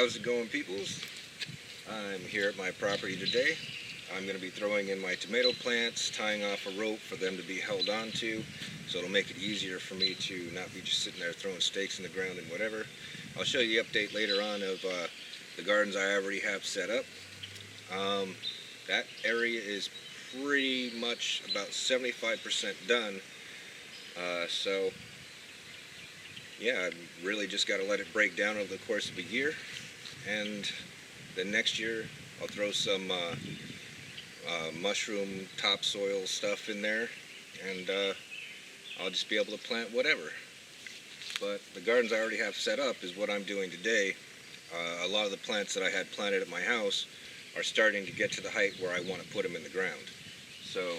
How's it going, peoples? I'm here at my property today. I'm going to be throwing in my tomato plants, tying off a rope for them to be held onto, so it'll make it easier for me to not be just sitting there throwing stakes in the ground and whatever. I'll show you the update later on of the gardens I already have set up. That area is pretty much about 75% done. So yeah, I really just got to let it break down over the course of a year, and then next year I'll throw some mushroom topsoil stuff in there, and I'll just be able to plant whatever. But the gardens I already have set up is what I'm doing today. A lot of the plants that I had planted at my house are starting to get to the height where I want to put them in the ground. So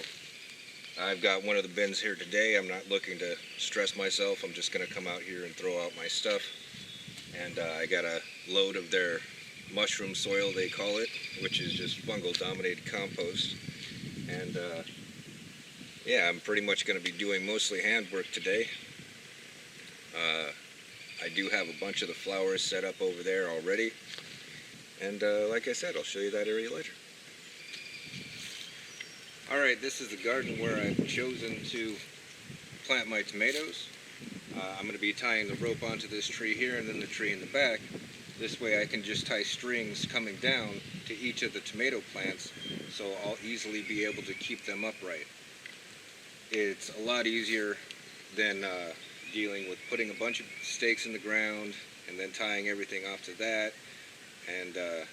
I've got one of the bins here today. I'm not looking to stress myself. I'm just going to come out here and throw out my stuff. And I got a load of their mushroom soil, they call it, which is just fungal dominated compost. And yeah, I'm pretty much going to be doing mostly handwork today. I do have a bunch of the flowers set up over there already. And like I said, I'll show you that area later. Alright, this is the garden where I've chosen to plant my tomatoes. I'm going to be tying the rope onto this tree here and then the tree in the back. This way I can just tie strings coming down to each of the tomato plants, so I'll easily be able to keep them upright. It's a lot easier than dealing with putting a bunch of stakes in the ground and then tying everything off to that. And the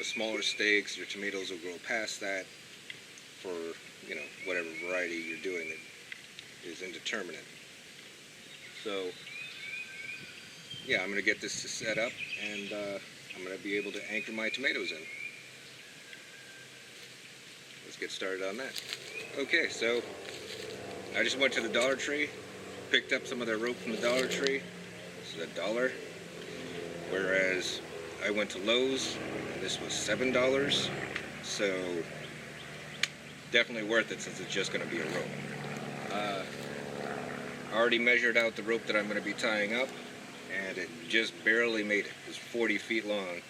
smaller stakes, your tomatoes will grow past that for, you know, whatever variety you're doing that is indeterminate. So yeah, I'm going to get this set up, and I'm going to be able to anchor my tomatoes in. Let's get started on that. Okay, so I just went to the Dollar Tree, picked up some of their rope from the Dollar Tree. This is $1, whereas I went to Lowe's and this was $7. So definitely worth it since it's just going to be a rope. I already measured out the rope that I'm going to be tying up, and it just barely made it. It was 40 feet long,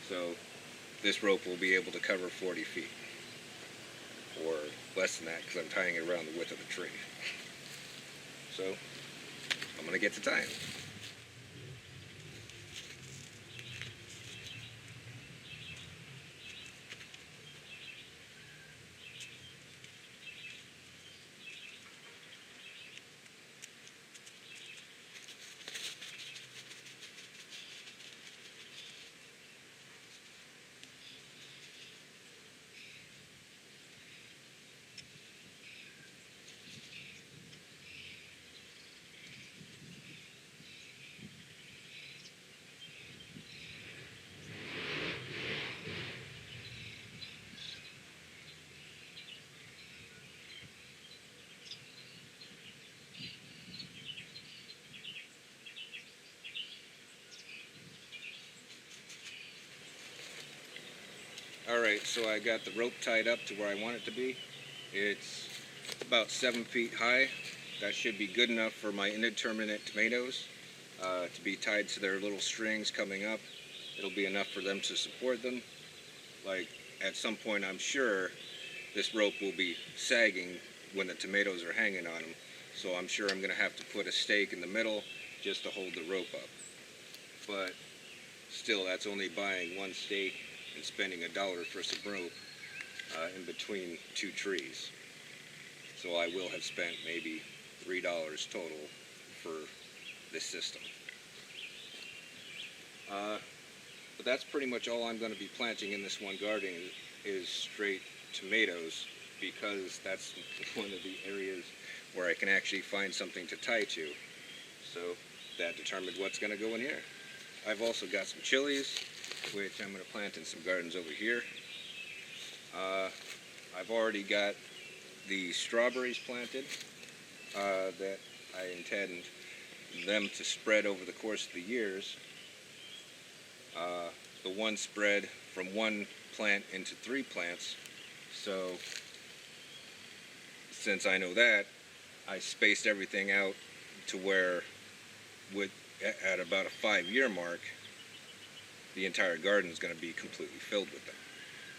so this rope will be able to cover 40 feet, or less than that because I'm tying it around the width of the tree. So I'm going to get to tying. Alright, so I got the rope tied up to where I want it to be. It's about 7 feet high. That should be good enough for my indeterminate tomatoes to be tied to their little strings coming up. It'll be enough for them to support them. Like, at some point I'm sure this rope will be sagging when the tomatoes are hanging on them. So I'm sure I'm going to have to put a stake in the middle just to hold the rope up. But still, that's only buying one stake and spending $1 for some rope in between two trees. So I will have spent maybe $3 total for this system. But that's pretty much all I'm going to be planting in this one garden is straight tomatoes, because that's one of the areas where I can actually find something to tie to. So that determined what's going to go in here. I've also got some chilies, which I'm going to plant in some gardens over here. I've already got the strawberries planted that I intend them to spread over the course of the years. The one spread from one plant into 3 plants, so since I know that, I spaced everything out to where at about a 5-year mark, the entire garden is going to be completely filled with them.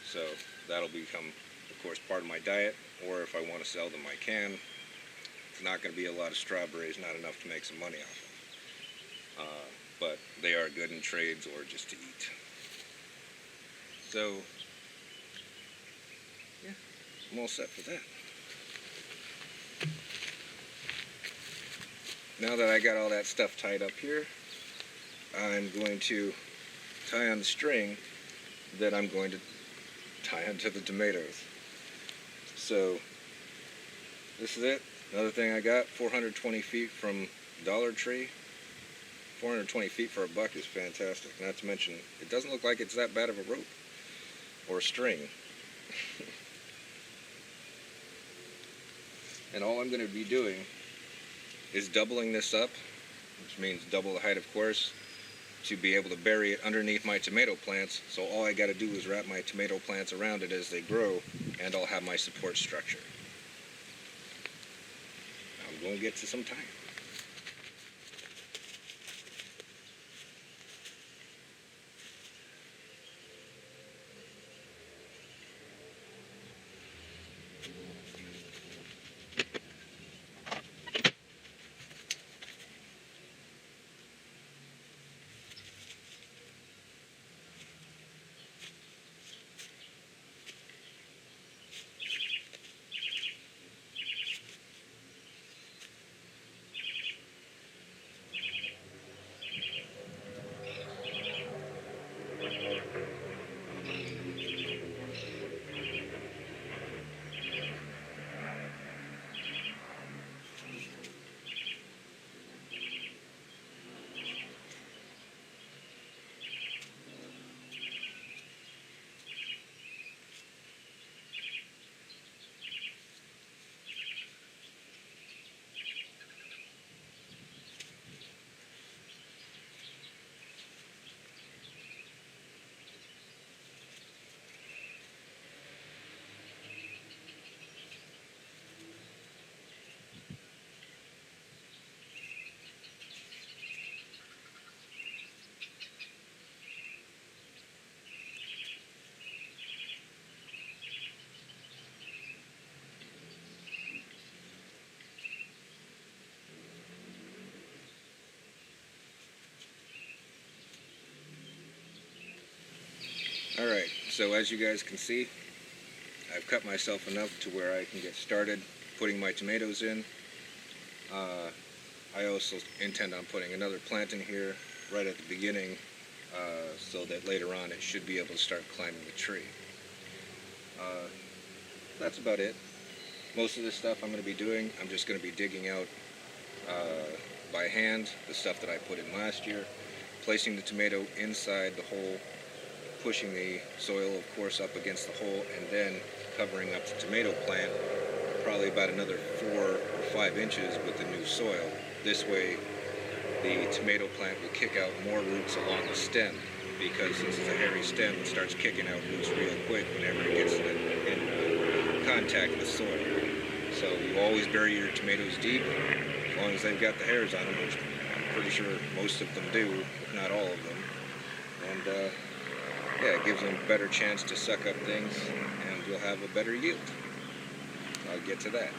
So that'll become, of course, part of my diet, or if I want to sell them, I can. It's not going to be a lot of strawberries, not enough to make some money off of. But they are good in trades or just to eat. So, yeah, I'm all set for that. Now that I got all that stuff tied up here, I'm going to tie on the string that I'm going to tie onto the tomatoes. So, this is it. Another thing I got, 420 feet from Dollar Tree. 420 feet for $1 is fantastic. Not to mention, it doesn't look like it's that bad of a rope or a string. And all I'm going to be doing is doubling this up, which means double the height, of course, to be able to bury it underneath my tomato plants. So all I got to do is wrap my tomato plants around it as they grow, and I'll have my support structure. I'm going to get to some time. Alright, so as you guys can see, I've cut myself enough to where I can get started putting my tomatoes in. I also intend on putting another plant in here right at the beginning so that later on it should be able to start climbing the tree. That's about it. Most of this stuff I'm going to be doing, I'm just going to be digging out by hand the stuff that I put in last year, placing the tomato inside the hole, pushing the soil, of course, up against the hole, and then covering up the tomato plant probably about another 4 or 5 inches with the new soil. This way the tomato plant will kick out more roots along the stem, because since it's a hairy stem, it starts kicking out roots real quick whenever it gets in contact with soil. So you always bury your tomatoes deep, as long as they've got the hairs on them, which I'm pretty sure most of them do, if not all of them. And yeah, it gives them a better chance to suck up things, and you'll have a better yield. I'll get to that.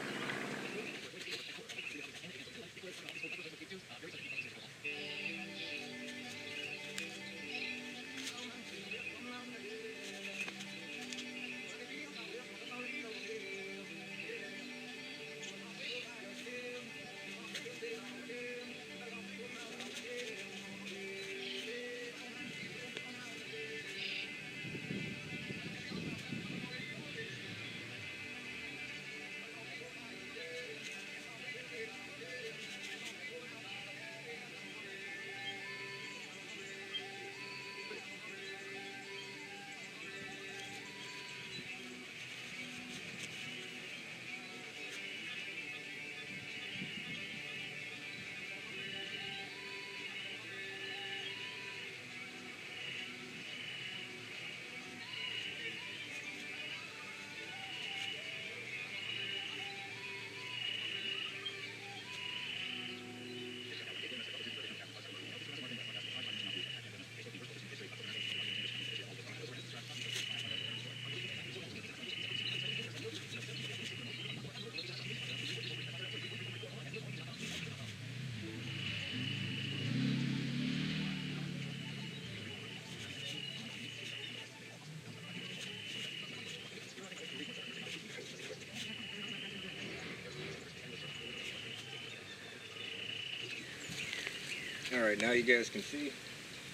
Alright, now you guys can see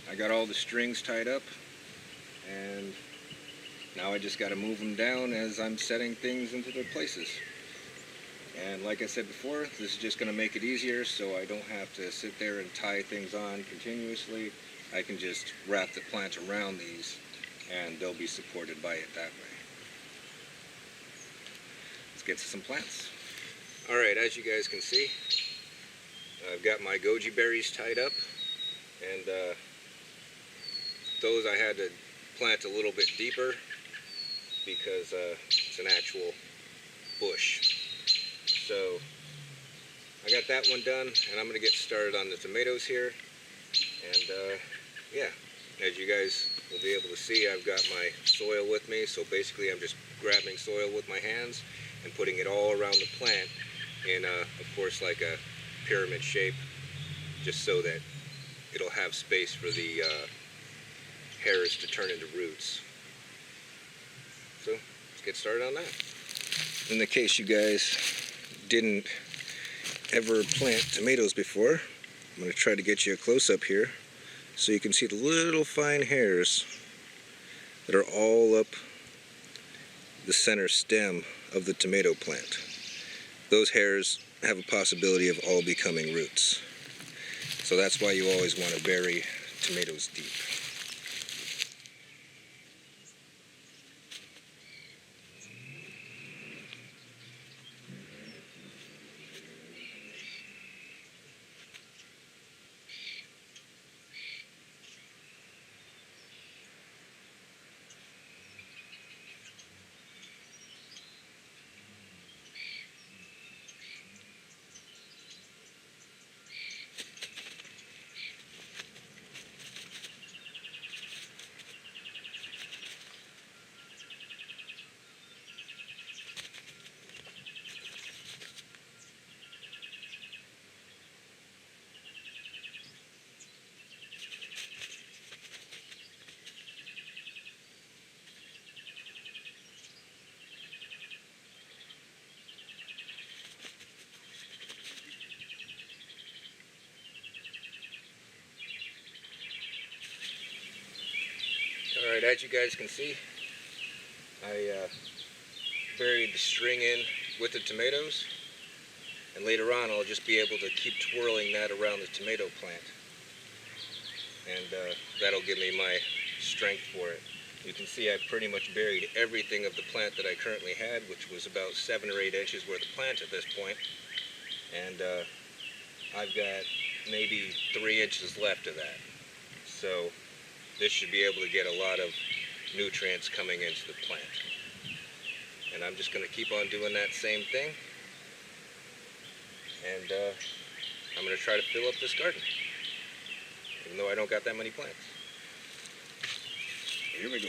I got all the strings tied up, and now I just got to move them down as I'm setting things into their places. And like I said before, this is just going to make it easier so I don't have to sit there and tie things on continuously. I can just wrap the plant around these and they'll be supported by it that way. Let's get to some plants. Alright, as you guys can see, I've got my goji berries tied up, and those I had to plant a little bit deeper because it's an actual bush. So I got that one done, and I'm going to get started on the tomatoes here. And yeah, as you guys will be able to see, I've got my soil with me. So basically I'm just grabbing soil with my hands and putting it all around the plant in, of course, like a pyramid shape, just so that it'll have space for the hairs to turn into roots. So let's get started on that. In the case you guys didn't ever plant tomatoes before, I'm going to try to get you a close-up here so you can see the little fine hairs that are all up the center stem of the tomato plant. Those hairs have a possibility of all becoming roots. So that's why you always want to bury tomatoes deep. Alright, as you guys can see, I buried the string in with the tomatoes, and later on I'll just be able to keep twirling that around the tomato plant, and that'll give me my strength for it. You can see I pretty much buried everything of the plant that I currently had, which was about 7 or 8 inches worth of plant at this point, and I've got maybe 3 inches left of that. So this should be able to get a lot of nutrients coming into the plant. And I'm just going to keep on doing that same thing. And I'm going to try to fill up this garden, even though I don't got that many plants. Here we go.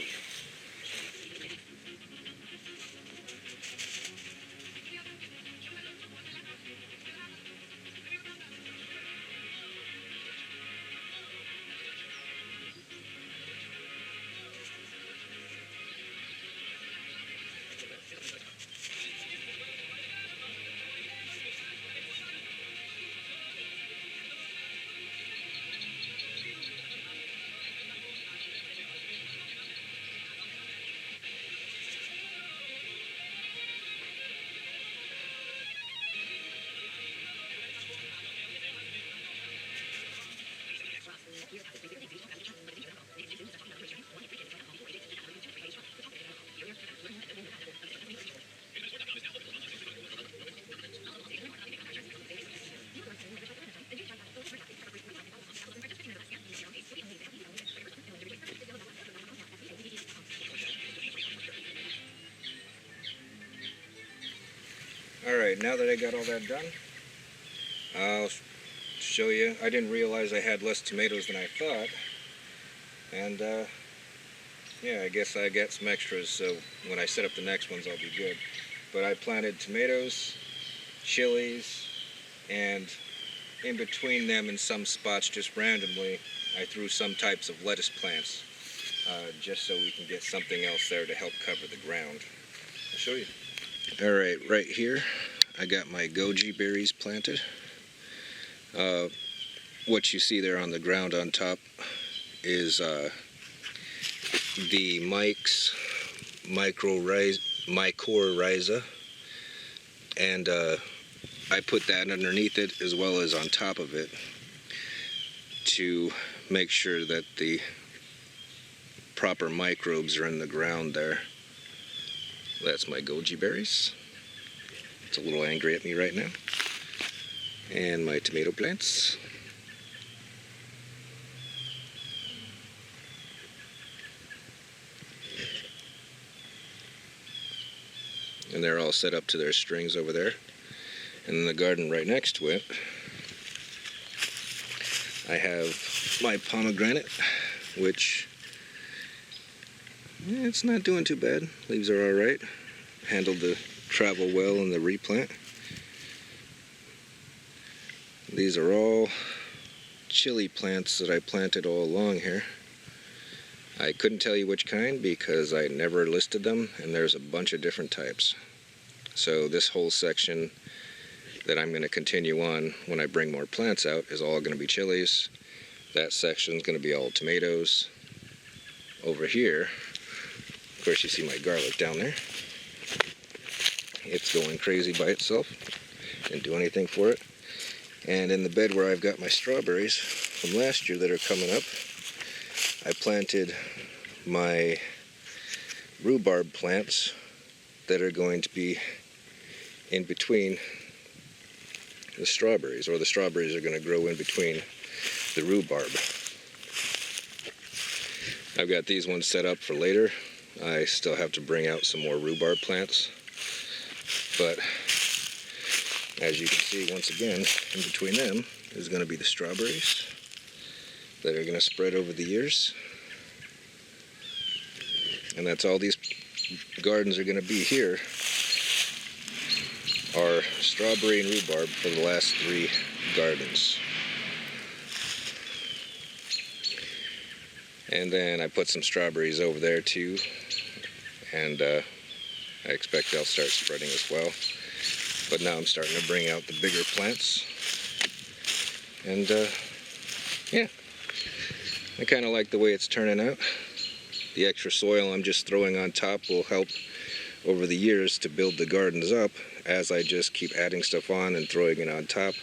Alright, now that I got all that done, I'll show you. I didn't realize I had less tomatoes than I thought, and yeah, I guess I got some extras, so when I set up the next ones I'll be good. But I planted tomatoes, chilies, and in between them in some spots just randomly I threw some types of lettuce plants, just so we can get something else there to help cover the ground. I'll show you. Alright, right here I got my goji berries planted. what you see there on the ground on top is the Mike's mycorrhiza, and I put that underneath it as well as on top of it to make sure that the proper microbes are in the ground there. That's my goji berries. It's a little angry at me right now. And my tomato plants. And they're all set up to their strings over there. And in the garden right next to it, I have my pomegranate, which it's not doing too bad. Leaves are alright. Handled the travel well in the replant. These are all chili plants that I planted all along here. I couldn't tell you which kind because I never listed them, and there's a bunch of different types. So this whole section that I'm going to continue on when I bring more plants out is all going to be chilies. That section is going to be all tomatoes. Over here, of course, you see my garlic down there. It's going crazy by itself. Didn't do anything for it. And in the bed where I've got my strawberries from last year that are coming up, I planted my rhubarb plants that are going to be in between the strawberries, or the strawberries are going to grow in between the rhubarb. I've got these ones set up for later. I still have to bring out some more rhubarb plants, but as you can see, once again, in between them is going to be the strawberries that are going to spread over the years. And that's all these gardens are going to be here, are strawberry and rhubarb for the last 3 gardens. And then I put some strawberries over there too, and I expect they'll start spreading as well. But now I'm starting to bring out the bigger plants, and yeah, I kind of like the way it's turning out. The extra soil I'm just throwing on top will help over the years to build the gardens up. As I just keep adding stuff on and throwing it on top,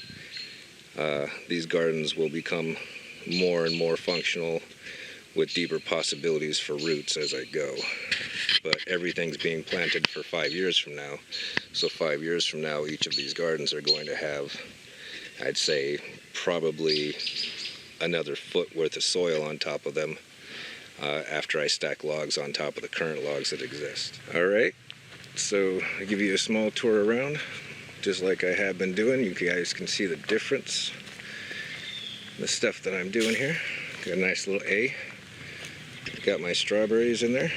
these gardens will become more and more functional with deeper possibilities for roots as I go. But everything's being planted for 5 years from now. So 5 years from now, each of these gardens are going to have, I'd say, probably another foot worth of soil on top of them after I stack logs on top of the current logs that exist. All right, so I give you a small tour around, just like I have been doing. You guys can see the difference in the stuff that I'm doing here. Got a nice little A. Got my strawberries in there.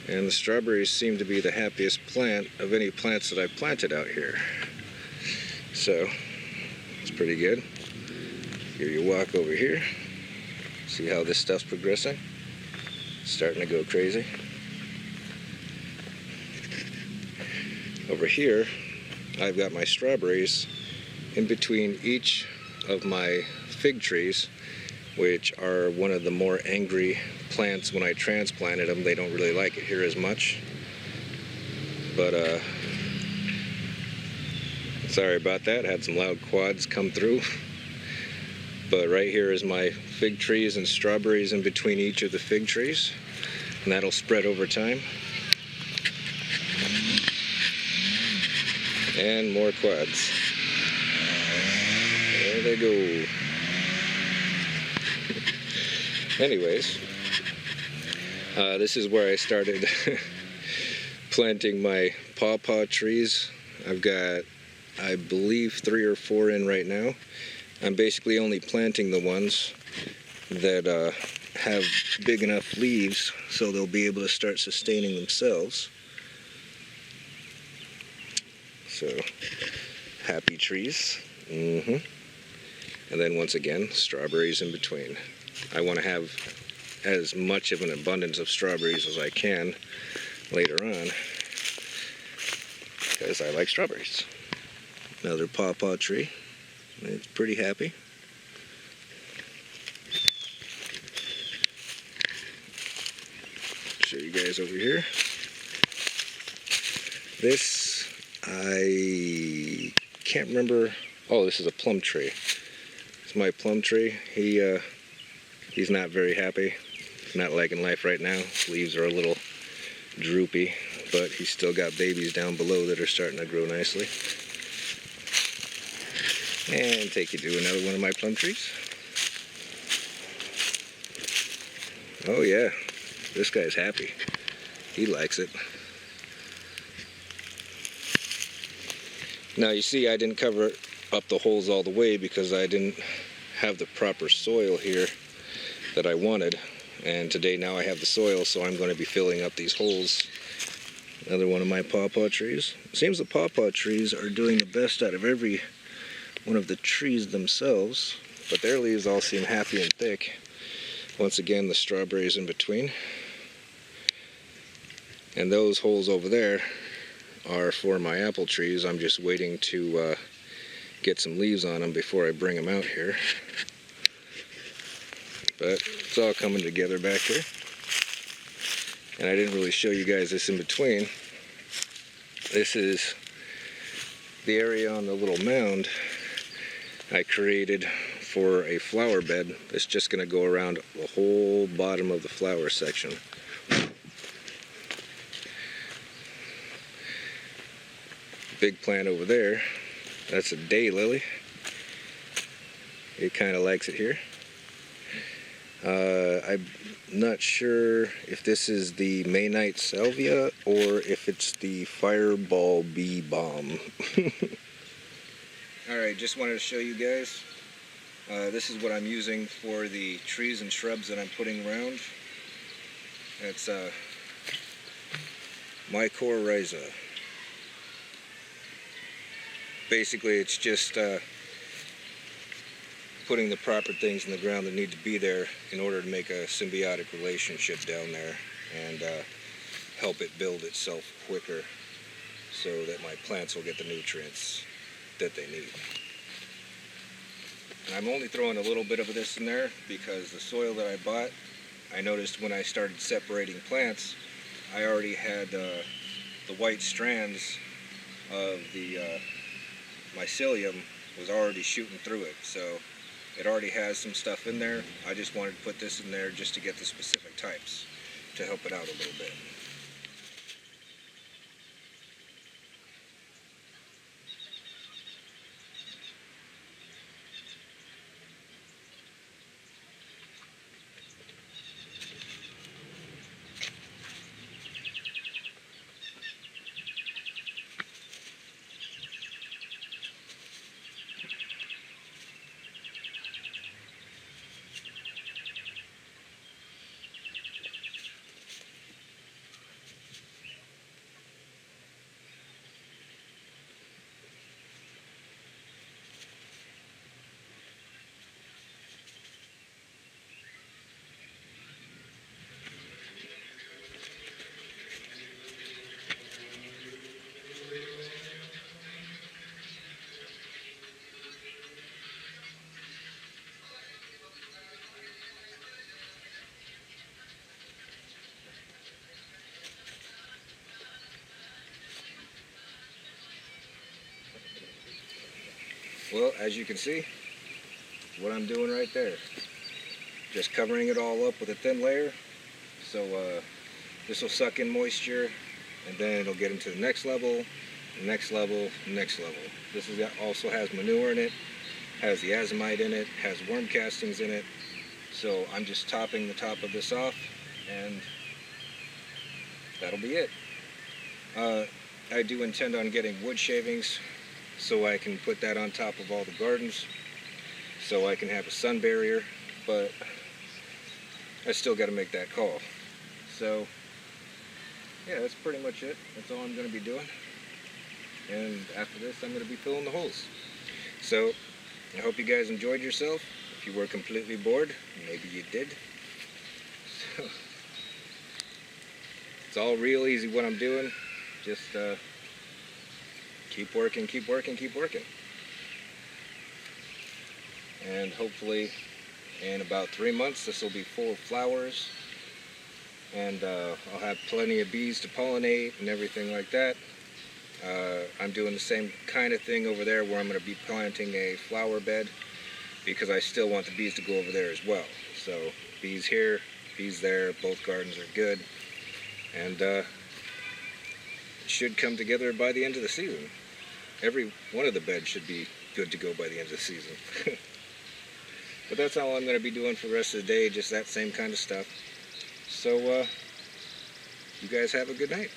And the strawberries seem to be the happiest plant of any plants that I've planted out here. So, it's pretty good. Here you walk over here. See how this stuff's progressing? It's starting to go crazy. Over here, I've got my strawberries in between each of my fig trees, which are one of the more angry plants. When I transplanted them, they don't really like it here as much. But sorry about that. I had some loud quads come through. But right here is my fig trees and strawberries in between each of the fig trees, and that'll spread over time. And more quads. There they go. Anyways, this is where I started planting my pawpaw trees. I've got, I believe, 3 or 4 in right now. I'm basically only planting the ones that have big enough leaves so they'll be able to start sustaining themselves. So, happy trees. And then once again, strawberries in between. I want to have as much of an abundance of strawberries as I can later on, because I like strawberries. Another pawpaw tree. It's pretty happy. Show you guys over here. This, I can't remember. Oh, this is a plum tree. It's my plum tree. He's not very happy. He's not liking life right now. His leaves are a little droopy, but he's still got babies down below that are starting to grow nicely. And take you to another one of my plum trees. Oh yeah, this guy's happy. He likes it. Now you see I didn't cover up the holes all the way because I didn't have the proper soil here that I wanted. And today now I have the soil, so I'm going to be filling up these holes. Another one of my pawpaw trees. It seems the pawpaw trees are doing the best out of every one of the trees themselves, but their leaves all seem happy and thick. Once again, the strawberries in between. And those holes over there are for my apple trees. I'm just waiting to get some leaves on them before I bring them out here. But it's all coming together back here. And I didn't really show you guys this in between. This is the area on the little mound I created for a flower bed that's just going to go around the whole bottom of the flower section. Big plant over there, that's a daylily. It kind of likes it here. I'm not sure if this is the Maynite salvia or if it's the fireball bee balm. Alright, just wanted to show you guys. This is what I'm using for the trees and shrubs that I'm putting around. It's mycorrhiza. Basically, it's just putting the proper things in the ground that need to be there in order to make a symbiotic relationship down there and help it build itself quicker so that my plants will get the nutrients that they need. And I'm only throwing a little bit of this in there because the soil that I bought, I noticed when I started separating plants, I already had the white strands of the mycelium was already shooting through it, so it already has some stuff in there. I just wanted to put this in there just to get the specific types to help it out a little bit. Well, as you can see, what I'm doing right there. Just covering it all up with a thin layer. So this will suck in moisture, and then it'll get into the next level, next level, next level. This also has manure in it, has the azomite in it, has worm castings in it. So I'm just topping the top of this off, and that'll be it. I do intend on getting wood shavings so I can put that on top of all the gardens so I can have a sun barrier, but I still got to make that call. So yeah, that's pretty much it. That's all I'm going to be doing, and after this I'm going to be filling the holes. So I hope you guys enjoyed yourself. If you were completely bored, maybe you did. So it's all real easy what I'm doing. Just keep working, keep working, keep working. and hopefully in about 3 months this will be full of flowers, and I'll have plenty of bees to pollinate and everything like that. I'm doing the same kind of thing over there where I'm going to be planting a flower bed because I still want the bees to go over there as well. So bees here, bees there, both gardens are good, and it should come together by the end of the season. Every one of the beds should be good to go by the end of the season. But that's all I'm going to be doing for the rest of the day, just that same kind of stuff. So you guys have a good night.